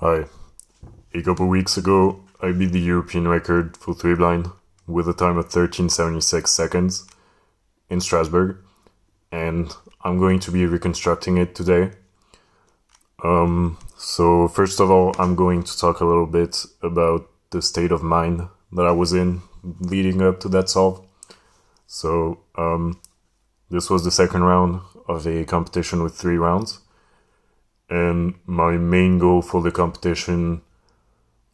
Hi. A couple weeks ago, I beat the European record for 3 blind with a time of 13:76 seconds in Strasbourg, and I'm going to be reconstructing it today. So first of all, I'm going to talk a little bit about the state of mind that I was in leading up to that solve. So this was the second round of a competition with 3 rounds, and my main goal for the competition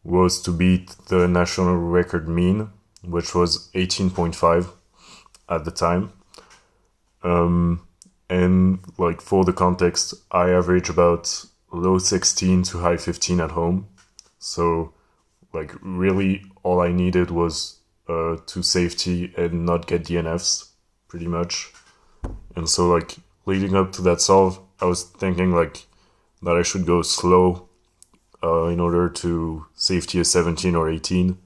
was to beat the national record mean, which was 18.5 at the time. And like for the context, I average about low 16 to high 15 at home. So like really all I needed was to safety and not get DNFs pretty much. And so like leading up to that solve, I was thinking like that I should go slow in order to safety a 17 or 18.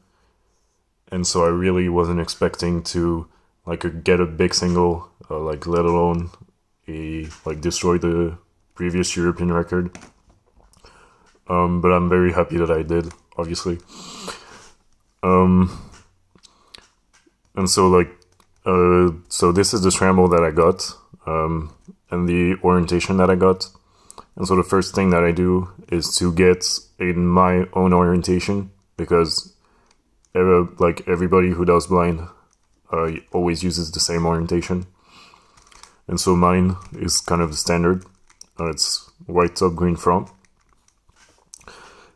And so I really wasn't expecting to like get a big single, like let alone destroy the previous European record. But I'm very happy that I did, obviously. And so so this is the scramble that I got, and the orientation that I got. And so the first thing that I do is to get in my own orientation, because everybody who does blind always uses the same orientation. And so mine is kind of the standard. It's white top, green front.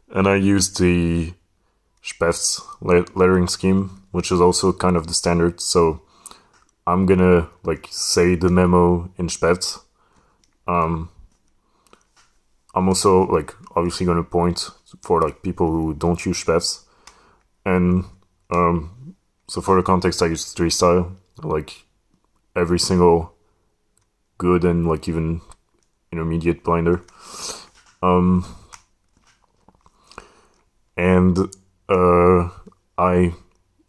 And I use the Spef's lettering scheme, which is also kind of the standard. So I'm gonna say the memo in Spef's. I'm also obviously gonna point for people who don't use Spef's. And so for the context, I use 3 style. Every single good and even intermediate blinder. And I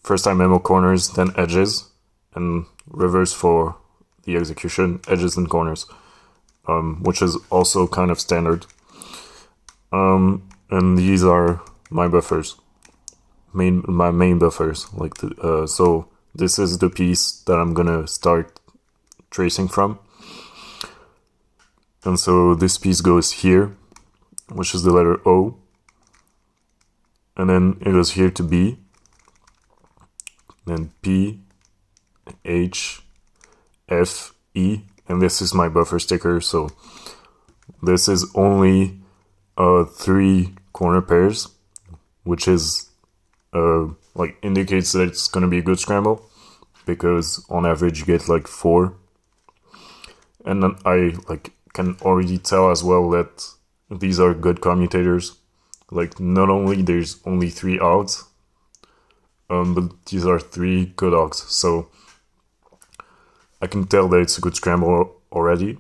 first I memo corners, then edges, and reverse for the execution, edges and corners, which is also kind of standard. And these are my buffers, my main buffers. So this is the piece that I'm gonna start tracing from. And so this piece goes here, which is the letter O. And then it goes here to B. Then P, H, F, E. And this is my buffer sticker. So this is only 3 corner pairs, which is indicates that it's gonna be a good scramble, because on average you get 4. And then I can already tell as well that these are good commutators. Not only there's only 3 outs, but these are 3 good outs. So I can tell that it's a good scramble already.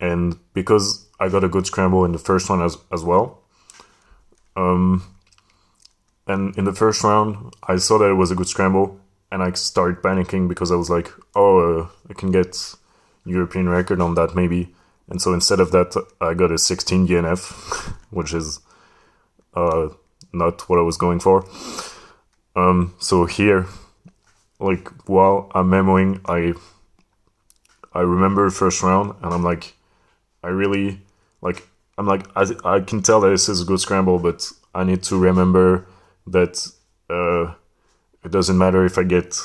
And because I got a good scramble in the first one as well, and in the first round I saw that it was a good scramble, and I started panicking because I was like, I can get European record on that maybe. And so instead of that, I got a 16 DNF, which is not what I was going for. So here, while I'm memoing, I remember first round, and I'm I really I can tell that this is a good scramble, but I need to remember that it doesn't matter if I get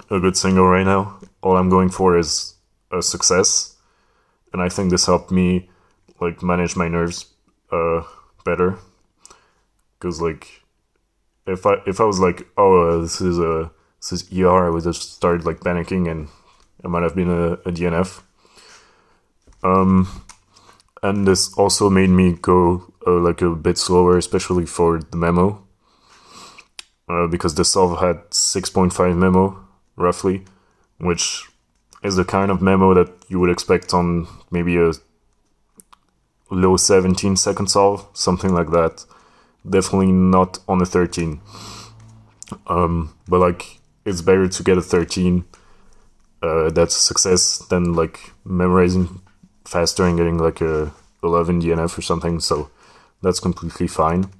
a good single right now. All I'm going for is a success, and I think this helped me manage my nerves better. Because if I was this is ER, I would have started panicking, and it might have been a DNF. And this also made me go a bit slower, especially for the memo, because the solve had 6.5 memo roughly, which is the kind of memo that you would expect on maybe a low 17 second solve, something like that. Definitely not on a 13. But it's better to get a 13. That's a success than memorizing faster and getting a 11 DNF or something. So that's completely fine.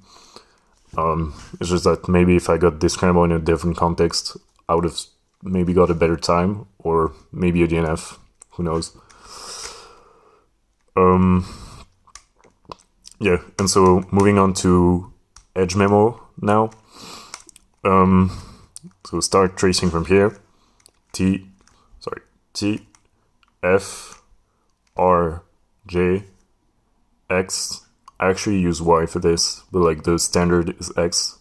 It's just that maybe if I got this Scramble in a different context, I would have maybe got a better time, or maybe a DNF, who knows. Yeah, and so moving on to edge memo now. So start tracing from here. T, F, R, J, X. I actually use Y for this, but like the standard is X,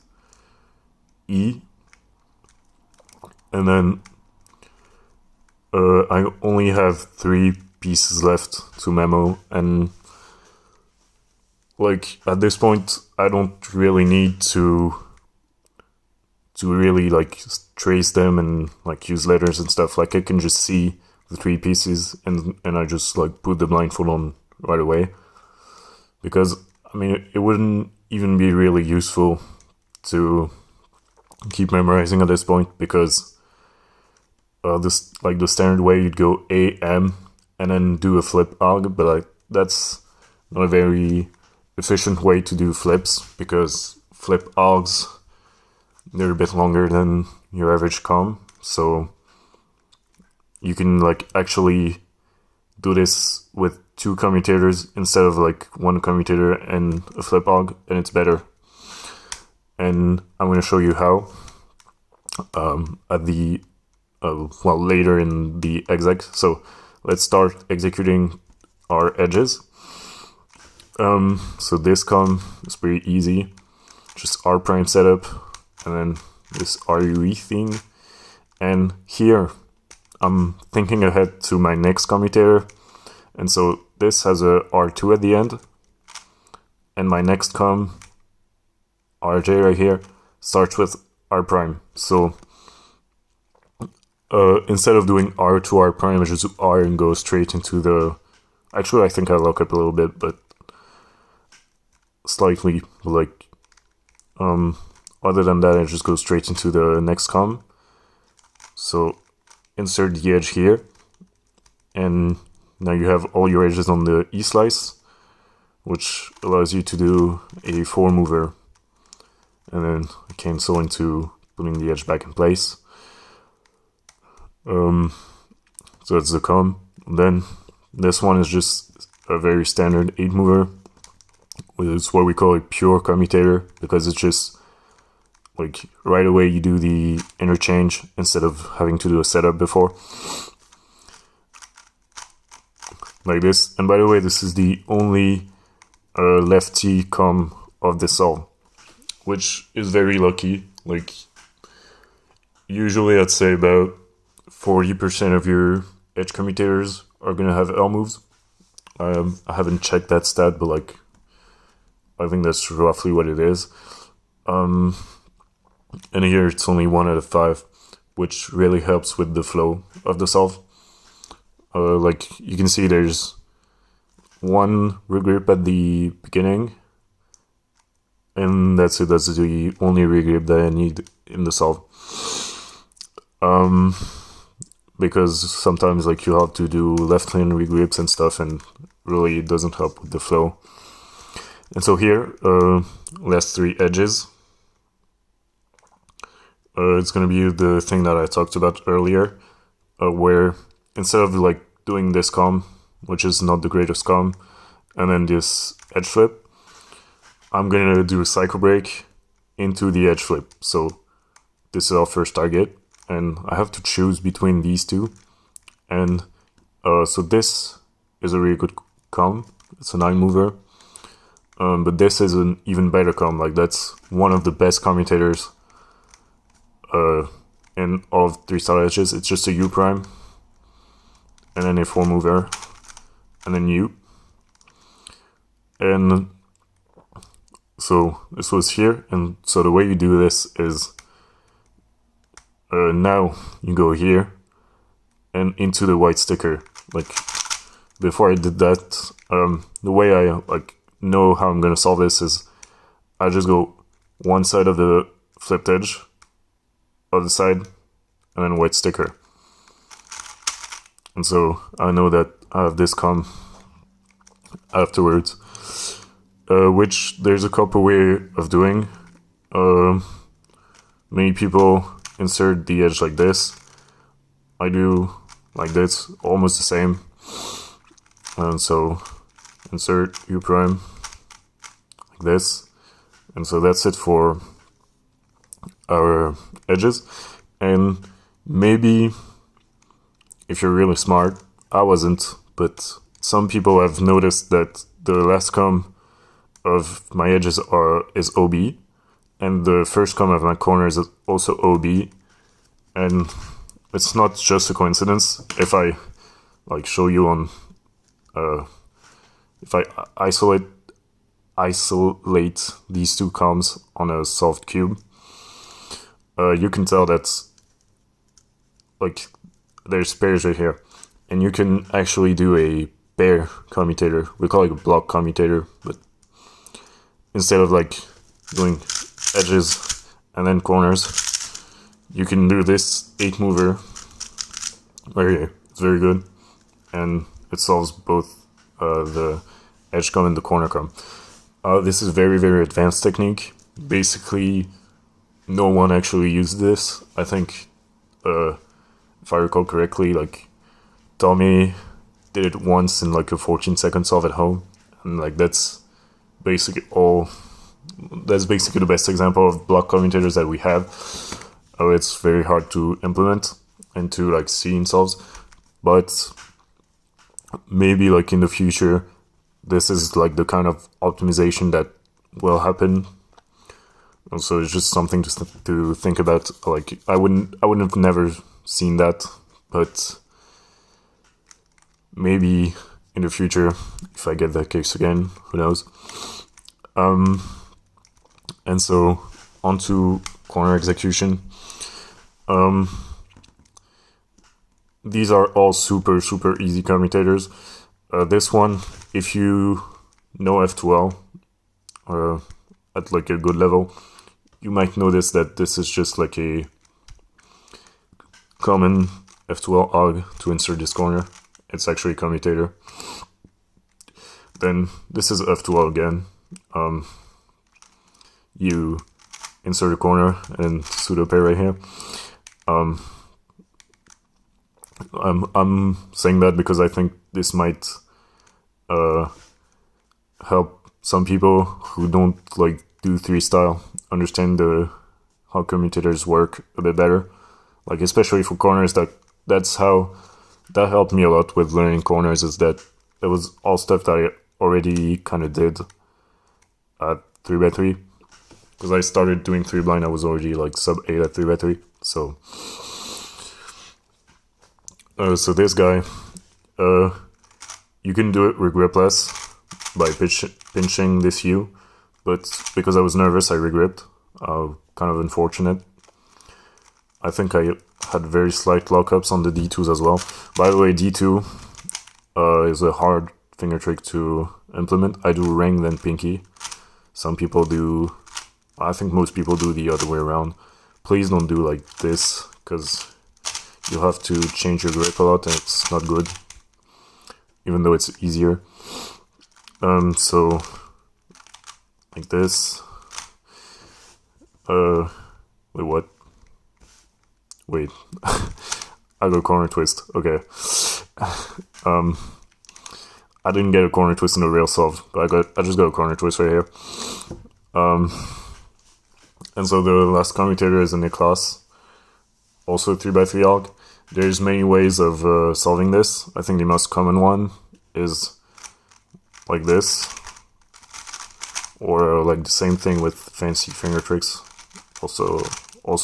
E, and then I only have 3 pieces left to memo, and like at this point I don't really need to really like trace them and like use letters and stuff. Like I can just see the 3 pieces and I just like put the blindfold on right away, because I mean it wouldn't even be really useful to keep memorizing at this point, because this like the standard way you'd go A, M, and then do a flip AUG, but like that's not a very efficient way to do flips, because flip AUGs, they're a bit longer than your average comm, so you can like actually do this with 2 commutators instead of like 1 commutator and a flip AUG, and it's better. And I'm going to show you how at the later in the exec. So let's start executing our edges. So this comm is pretty easy, just R prime setup, and then this RUE thing. And here I'm thinking ahead to my next commutator, and so this has a R2 at the end, and my next comm, RJ right here, starts with R prime. So instead of doing R to R prime, I just do R and go straight into the... Actually, I think I lock up a little bit, but slightly, like, other than that, I just go straight into the next comm. So insert the edge here, and now you have all your edges on the E slice, which allows you to do a 4 mover, and then I cancel into putting the edge back in place. So that's the comm. Then this one is just a very standard 8 mover. It's what we call a pure commutator, because it's just like right away you do the interchange instead of having to do a setup before. Like this. And by the way, this is the only lefty comm of the solve, which is very lucky. Like usually I'd say about 40% of your edge commutators are gonna have L moves. I haven't checked that stat, but like I think that's roughly what it is. And here it's only 1 out of 5, which really helps with the flow of the solve. Like you can see there's 1 regrip at the beginning, and that's it. That's the only regrip that I need in the solve. Because sometimes like you have to do left lane regrips and stuff, and really it doesn't help with the flow. And so here, last 3 edges. It's gonna be the thing that I talked about earlier, where instead of like doing this comm, which is not the greatest comm, and then this edge flip, I'm gonna do a cycle break into the edge flip. So this is our first target, and I have to choose between these 2. And so this is a really good comm. It's a 9 mover. But this is an even better comm. Like that's one of the best commutators in all of 3-star edges. It's just a U prime, and then a 4 mover, and then U. And so this was here, and so the way you do this is now you go here and into the white sticker. Like before I did that, the way I like know how I'm gonna solve this is I just go one side of the flipped edge, other side, and then white sticker. And so I know that I have this comm afterwards. which there's a couple way of doing. Many people insert the edge like this. I do like this, almost the same. And so insert U prime like this. And so that's it for our edges. And maybe if you're really smart, I wasn't, but some people have noticed that the last comb of my edges is OB, and the first comb of my corners is also OB, and it's not just a coincidence. If I like show you on, if I isolate these two combs on a soft cube, you can tell that like there's pairs right here, and you can actually do a pair commutator. We call it a block commutator, but instead of like doing edges and then corners, you can do this 8 mover right here. It's very good, and it solves both the edge comb and the corner comb. This is very, very advanced technique. Basically, no one actually used this. I think, if I recall correctly, like Tommy did it once in like a 14-second solve at home, and like that's basically the best example of block commutators that we have. It's very hard to implement and to like see in solves, but maybe like in the future, this is like the kind of optimization that will happen. So it's just something to think about. Like I wouldn't have never seen that, but maybe in the future, if I get that case again, who knows. And so onto corner execution. These are all super easy commutators. This one, if you know F2L at like a good level, you might notice that this is just like a common F2L AUG to insert this corner. It's actually a commutator. Then this is F2L again. You insert a corner and pseudo pair right here. I'm saying that because I think this might help some people who don't like do 3 style understand how commutators work a bit better. Like especially for corners, that helped me a lot with learning corners, is that it was all stuff that I already kind of did at 3x3. Because I started doing 3 blind, I was already like sub 8 at 3x3. So this guy, you can do it regripless by pinching this U, but because I was nervous, I regripped. Kind of unfortunate. I think I had very slight lockups on the D2s as well. By the way, D2 is a hard finger trick to implement. I do ring then pinky. Some people do, I think most people do the other way around. Please don't do like this, because you'll have to change your grip a lot and it's not good, even though it's easier. So like this. Wait, what? Wait, I got a corner twist. Okay. I didn't get a corner twist in the real solve, but I just got a corner twist right here. And so the last commutator is in the class, also 3x3 AUG. There's many ways of solving this. I think the most common one is like this, or like the same thing with fancy finger tricks, also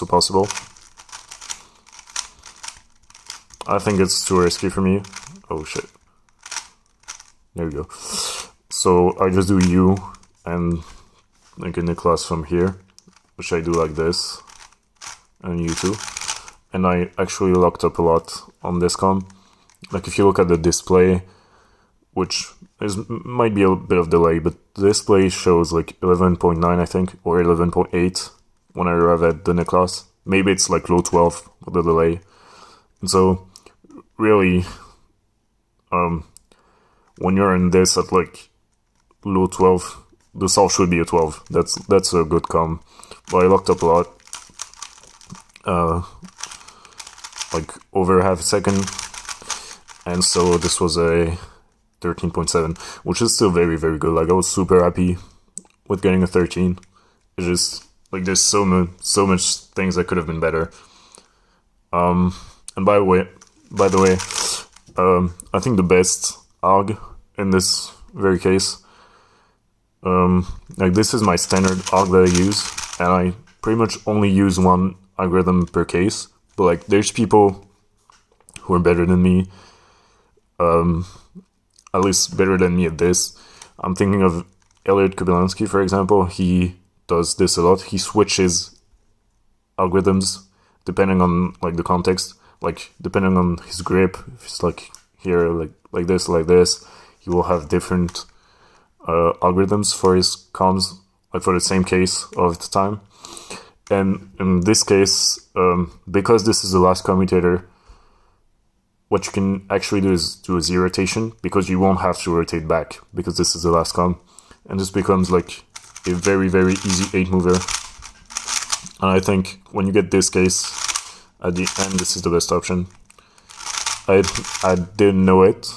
possible. I think it's too risky for me. Oh shit. There we go. So I just do U and like in the class from here, which I do like this, and U2. And I actually locked up a lot on this comb. Like if you look at the display, which might be a bit of delay, but the display shows like 11.9 I think, or 11.8 when I arrive at the class. Maybe it's like low 12 with the delay. And so really, when you're in this at like low 12, the solve should be a 12. That's a good com. But I locked up a lot. Like over half a second. And so this was a 13.7, which is still very, very good. Like I was super happy with getting a 13. It's just like there's so much things that could have been better. And by the way, I think the best arg in this very case, like this is my standard arg that I use, and I pretty much only use one algorithm per case. But like there's people who are better than me, at least better than me at this. I'm thinking of Elliot Kubilansky, for example. He does this a lot. He switches algorithms depending on like the context, like depending on his grip. If it's like here, like this, he will have different algorithms for his comms, like for the same case all of the time. And in this case, because this is the last commutator, what you can actually do is do a Z rotation, because you won't have to rotate back because this is the last com, and this becomes like a very, very easy 8 mover. And I think when you get this case at the end, this is the best option. I didn't know it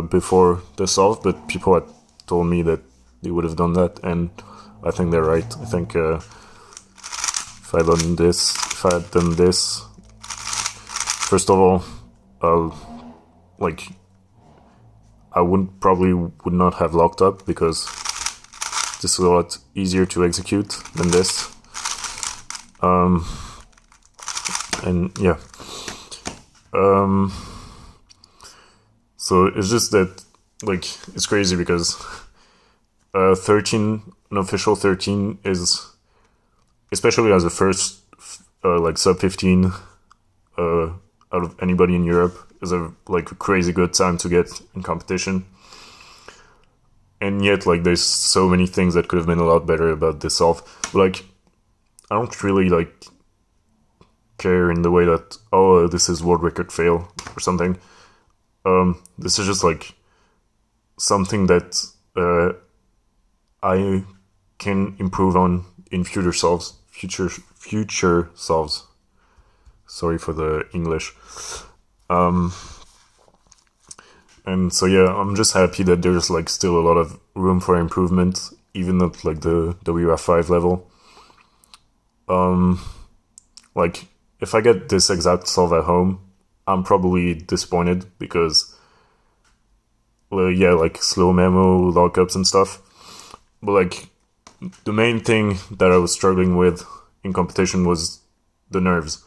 before the solve, but people had told me that they would have done that, and I think they're right. I think if I had done this, first of all, like I would not have locked up, because this is a lot easier to execute than this. And yeah. So it's just that, like, it's crazy because 13, an official 13 is, especially as a first, like sub 15 out of anybody in Europe, is a crazy good time to get in competition. And yet, like, there's so many things that could have been a lot better about this solve. But, like, I don't really, like, care in the way that, oh, this is world record fail or something. This is just, like, something that I can improve on in future solves. Future solves. Sorry for the English. And so yeah, I'm just happy that there's like still a lot of room for improvement, even at like the WF5 level. Like if I get this exact solve at home, I'm probably disappointed because, yeah, like slow memo, lockups and stuff. But like the main thing that I was struggling with in competition was the nerves.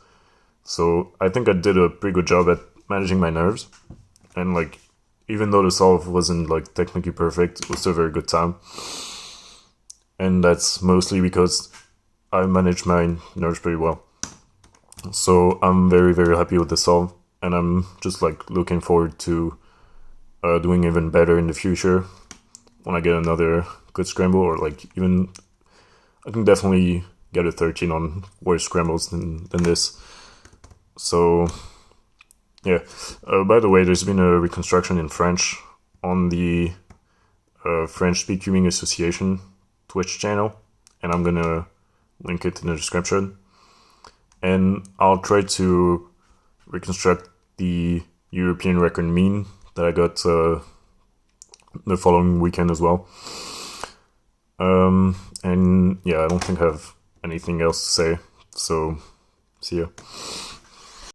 So I think I did a pretty good job at managing my nerves. And like, even though the solve wasn't like technically perfect, it was still a very good time. And that's mostly because I managed my nerves pretty well. So I'm very, very happy with the solve. And I'm just like looking forward to doing even better in the future when I get another good scramble, or like even I can definitely get a 13 on worse scrambles than this. So yeah, by the way, there's been a reconstruction in French on the French Speaking Association Twitch channel, and I'm gonna link it in the description. And I'll try to reconstruct the European record mean that I got the following weekend as well. And yeah, I don't think I have anything else to say, so see ya.